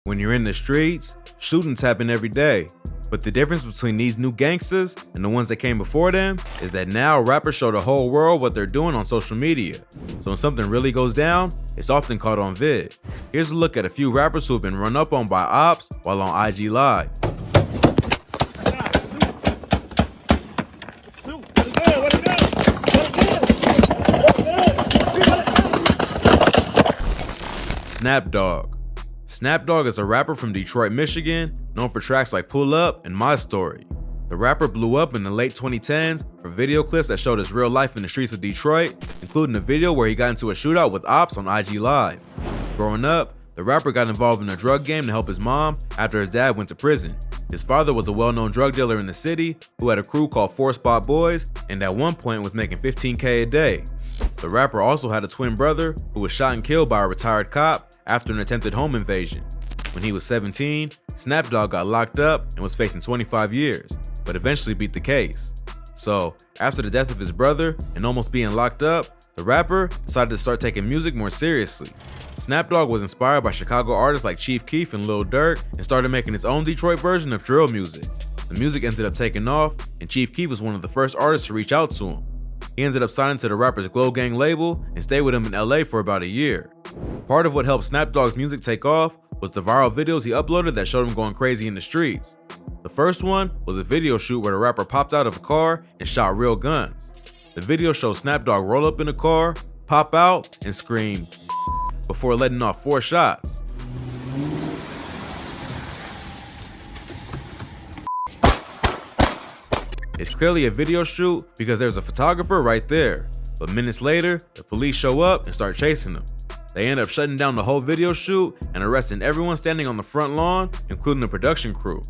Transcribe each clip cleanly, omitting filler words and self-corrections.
When you're in the streets, shootings happen every day. But the difference between these new gangsters and the ones that came before them is that now rappers show the whole world what they're doing on social media. So when something really goes down, it's often caught on vid. Here's a look at a few rappers who have been run up on by ops while on IG Live. Snap Dogg. Snap Dogg is a rapper from Detroit, Michigan, known for tracks like Pull Up and My Story. The rapper blew up in the late 2010s for video clips that showed his real life in the streets of Detroit, including a video where he got into a shootout with ops on IG Live. Growing up, the rapper got involved in a drug game to help his mom after his dad went to prison. His father was a well-known drug dealer in the city who had a crew called 4 Spot Boys and at one point was making $15K a day. The rapper also had a twin brother who was shot and killed by a retired cop after an attempted home invasion. When he was 17, Snap Dogg got locked up and was facing 25 years, but eventually beat the case. So, after the death of his brother and almost being locked up, the rapper decided to start taking music more seriously. Snap Dogg was inspired by Chicago artists like Chief Keef and Lil Durk and started making his own Detroit version of drill music. The music ended up taking off, and Chief Keef was one of the first artists to reach out to him. He ended up signing to the rapper's Glow Gang label and stayed with him in LA for about a year. Part of what helped Snap Dogg's music take off was the viral videos he uploaded that showed him going crazy in the streets. The first one was a video shoot where the rapper popped out of a car and shot real guns. The video shows Snap Dogg roll up in a car, pop out, and scream before letting off 4 shots. It's clearly a video shoot because there's a photographer right there, but minutes later, the police show up and start chasing him. They end up shutting down the whole video shoot and arresting everyone standing on the front lawn, including the production crew.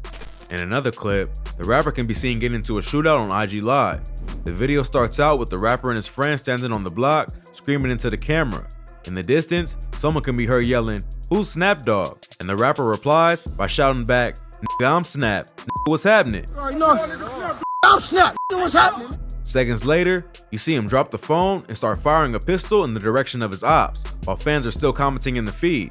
In another clip, the rapper can be seen getting into a shootout on IG Live. The video starts out with the rapper and his friend standing on the block, screaming into the camera. In the distance, someone can be heard yelling, "Who's Snap Dogg?" And the rapper replies by shouting back, "Nigga, I'm Snap. Nigga, what's happening?" I'm Snap. What's happening? Seconds later, you see him drop the phone and start firing a pistol in the direction of his ops, while fans are still commenting in the feed.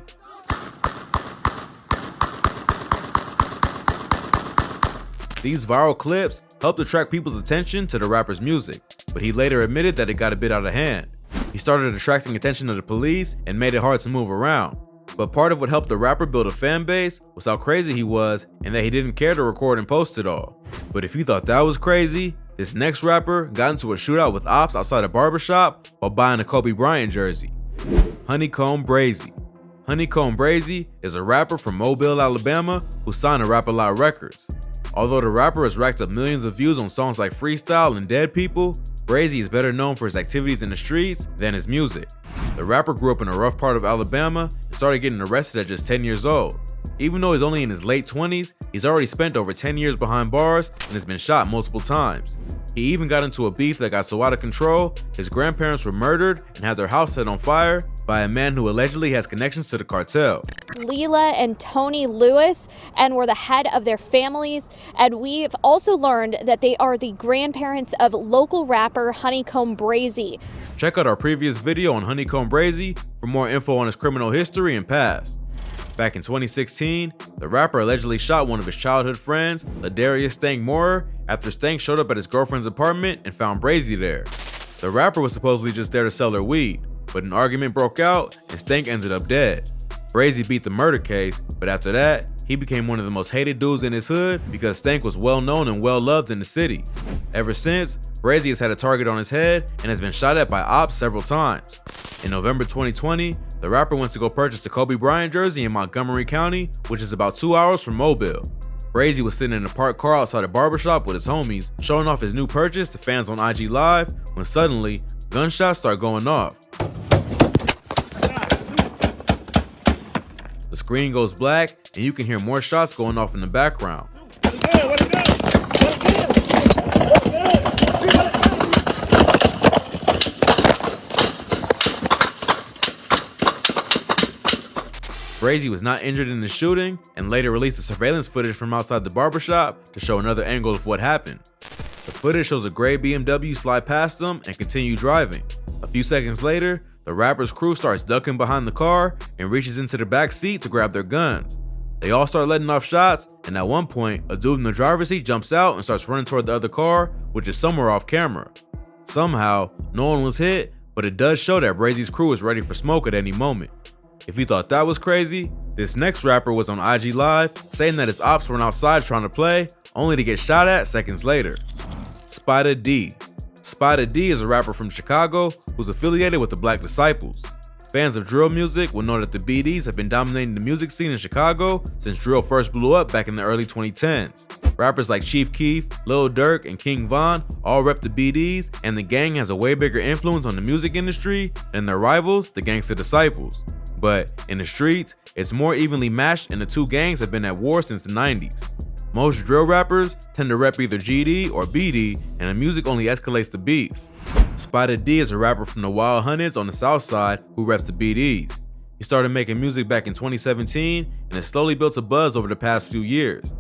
These viral clips helped attract people's attention to the rapper's music, but he later admitted that it got a bit out of hand. He started attracting attention to the police and made it hard to move around. But part of what helped the rapper build a fan base was how crazy he was and that he didn't care to record and post it all. But if you thought that was crazy, this next rapper got into a shootout with ops outside a barbershop while buying a Kobe Bryant jersey. Honeycomb Brazy. Honeycomb Brazy is a rapper from Mobile, Alabama who signed to Rap-A-Lot Records. Although the rapper has racked up millions of views on songs like Freestyle and Dead People, Brazy is better known for his activities in the streets than his music. The rapper grew up in a rough part of Alabama and started getting arrested at just 10 years old. Even though he's only in his late 20s, he's already spent over 10 years behind bars and has been shot multiple times. He even got into a beef that got so out of control, his grandparents were murdered and had their house set on fire by a man who allegedly has connections to the cartel. Leila and Tony Lewis, and were the head of their families. And we've also learned that they are the grandparents of local rapper Honeycomb Brazy. Check out our previous video on Honeycomb Brazy for more info on his criminal history and past. Back in 2016, the rapper allegedly shot one of his childhood friends, Ladarius Stank Moorer, after Stank showed up at his girlfriend's apartment and found Brazy there. The rapper was supposedly just there to sell her weed, but an argument broke out and Stank ended up dead. Brazy beat the murder case, but after that, he became one of the most hated dudes in his hood because Stank was well known and well loved in the city. Ever since, Brazy has had a target on his head and has been shot at by ops several times. In November 2020, the rapper went to go purchase a Kobe Bryant jersey in Montgomery County, which is about 2 hours from Mobile. Brazy was sitting in a parked car outside a barbershop with his homies, showing off his new purchase to fans on IG Live, when suddenly, gunshots start going off. The screen goes black, and you can hear more shots going off in the background. Brazy was not injured in the shooting and later released the surveillance footage from outside the barbershop to show another angle of what happened. The footage shows a gray BMW slide past them and continue driving. A few seconds later, the rapper's crew starts ducking behind the car and reaches into the back seat to grab their guns. They all start letting off shots, and at one point, a dude in the driver's seat jumps out and starts running toward the other car, which is somewhere off camera. Somehow, no one was hit, but it does show that Brazy's crew is ready for smoke at any moment. If you thought that was crazy, this next rapper was on IG Live saying that his ops were outside trying to play, only to get shot at seconds later. Spider D. Spider D is a rapper from Chicago who's affiliated with the Black Disciples. Fans of drill music will know that the BDs have been dominating the music scene in Chicago since drill first blew up back in the early 2010s. Rappers like Chief Keef, Lil Durk, and King Von all rep the BDs, and the gang has a way bigger influence on the music industry than their rivals, the Gangsta Disciples. But in the streets, it's more evenly matched, and the two gangs have been at war since the 90s. Most drill rappers tend to rep either GD or BD, and the music only escalates the beef. Spider D is a rapper from the Wild Hundreds on the south side who reps the BDs. He started making music back in 2017 and has slowly built a buzz over the past few years.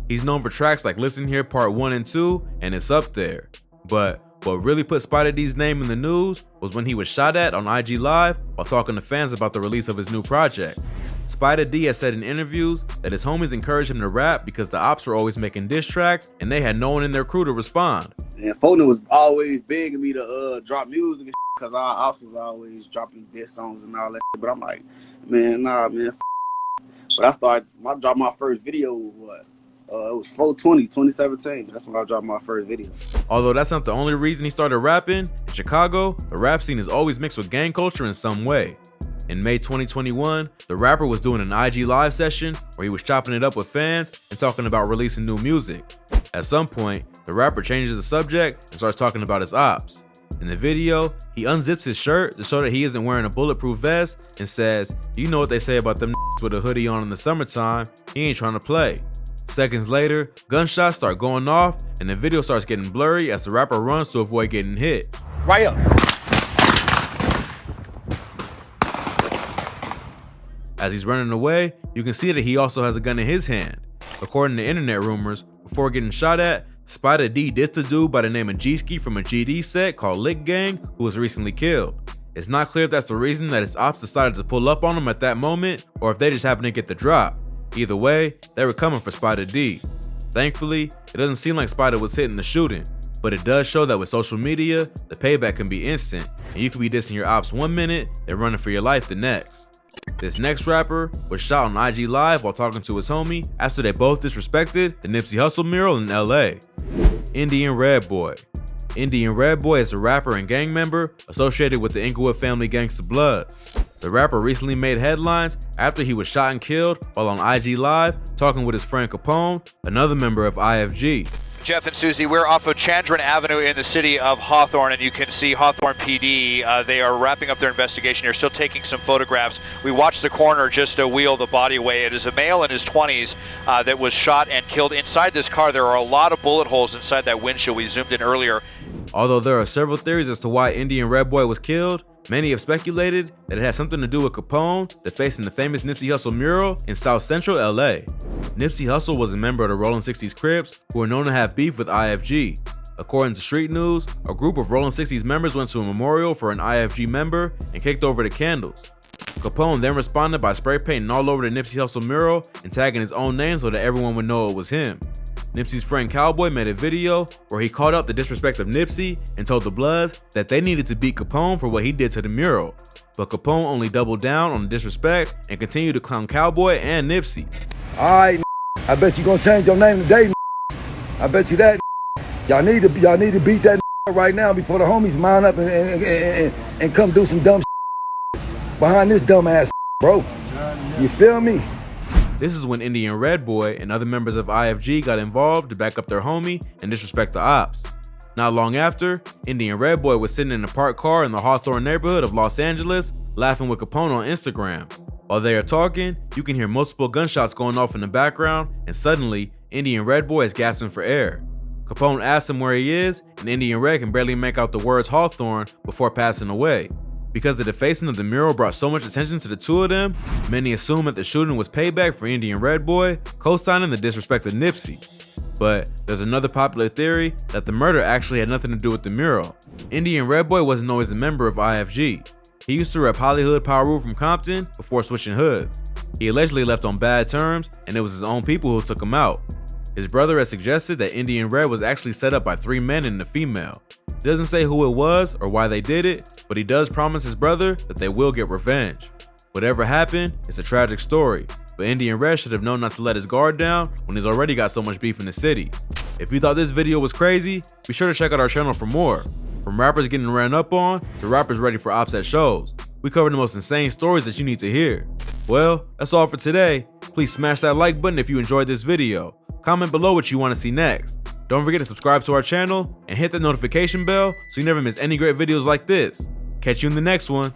He's known for tracks like Listen Here Part 1 and 2, and it's up there. But what really put Spider D's name in the news was when he was shot at on IG Live while talking to fans about the release of his new project. Spider D has said in interviews that his homies encouraged him to rap because the ops were always making diss tracks and they had no one in their crew to respond. And Foden was always begging me to drop music and because our ops was always dropping diss songs and all that shit. But I'm like, man, nah, man. But I dropped my first video, it was 4/20, 2017. That's when I dropped my first video. Although that's not the only reason he started rapping, in Chicago, the rap scene is always mixed with gang culture in some way. In May 2021, the rapper was doing an IG Live session where he was chopping it up with fans and talking about releasing new music. At some point, the rapper changes the subject and starts talking about his ops. In the video, he unzips his shirt to show that he isn't wearing a bulletproof vest and says, "You know what they say about them with a hoodie on in the summertime, he ain't trying to play." Seconds later, gunshots start going off and the video starts getting blurry as the rapper runs to avoid getting hit. Right up. As he's running away, you can see that he also has a gun in his hand. According to internet rumors, before getting shot at, Spider D dissed a dude by the name of G-Ski from a GD set called Lick Gang who was recently killed. It's not clear if that's the reason that his ops decided to pull up on him at that moment or if they just happened to get the drop. Either way, they were coming for Spider D. Thankfully, it doesn't seem like Spider was hitting the shooting, but it does show that with social media, the payback can be instant, and you could be dissing your ops 1 minute and running for your life the next. This next rapper was shot on IG Live while talking to his homie after they both disrespected the Nipsey Hussle mural in LA. Indian Red Boy. Indian Red Boy is a rapper and gang member associated with the Inglewood family Gangsta Bloods. The rapper recently made headlines after he was shot and killed while on IG Live talking with his friend Capone, another member of IFG. Jeff and Susie, we're off of Chandran Avenue in the city of Hawthorne, and you can see Hawthorne PD. They are wrapping up their investigation. They're still taking some photographs. We watched the coroner just wheel the body away. It is a male in his 20s that was shot and killed. Inside this car, there are a lot of bullet holes inside that windshield. We zoomed in earlier. Although there are several theories as to why Indian Red Boy was killed, many have speculated that it had something to do with Capone defacing the famous Nipsey Hussle mural in South Central LA. Nipsey Hussle was a member of the Rolling 60s Crips who were known to have beef with IFG. According to Street News, a group of Rolling 60s members went to a memorial for an IFG member and kicked over the candles. Capone then responded by spray painting all over the Nipsey Hussle mural and tagging his own name so that everyone would know it was him. Nipsey's friend Cowboy made a video where he called out the disrespect of Nipsey and told the Bloods that they needed to beat Capone for what he did to the mural. But Capone only doubled down on the disrespect and continued to clown Cowboy and Nipsey. Alright, I bet you gonna change your name today. I bet you that. Y'all need to beat that right now before the homies mount up and come do some dumb behind this dumb ass, bro. You feel me? This is when Indian Red Boy and other members of IFG got involved to back up their homie and disrespect the ops. Not long after, Indian Red Boy was sitting in a parked car in the Hawthorne neighborhood of Los Angeles, laughing with Capone on Instagram. While they are talking, you can hear multiple gunshots going off in the background, and suddenly, Indian Red Boy is gasping for air. Capone asks him where he is, and Indian Red can barely make out the words Hawthorne before passing away. Because the defacing of the mural brought so much attention to the two of them, many assume that the shooting was payback for Indian Red Boy, co-signing the disrespect of Nipsey. But there's another popular theory that the murder actually had nothing to do with the mural. Indian Red Boy wasn't always a member of IFG. He used to rep Hollywood Power Rule from Compton before switching hoods. He allegedly left on bad terms, and it was his own people who took him out. His brother has suggested that Indian Red was actually set up by 3 men and a female. He doesn't say who it was or why they did it, but he does promise his brother that they will get revenge. Whatever happened, it's a tragic story, but Indian Red should have known not to let his guard down when he's already got so much beef in the city. If you thought this video was crazy, be sure to check out our channel for more. From rappers getting ran up on to rappers ready for ops at shows, we cover the most insane stories that you need to hear. Well, that's all for today. Please smash that like button if you enjoyed this video. Comment below what you want to see next. Don't forget to subscribe to our channel and hit the notification bell so you never miss any great videos like this. Catch you in the next one.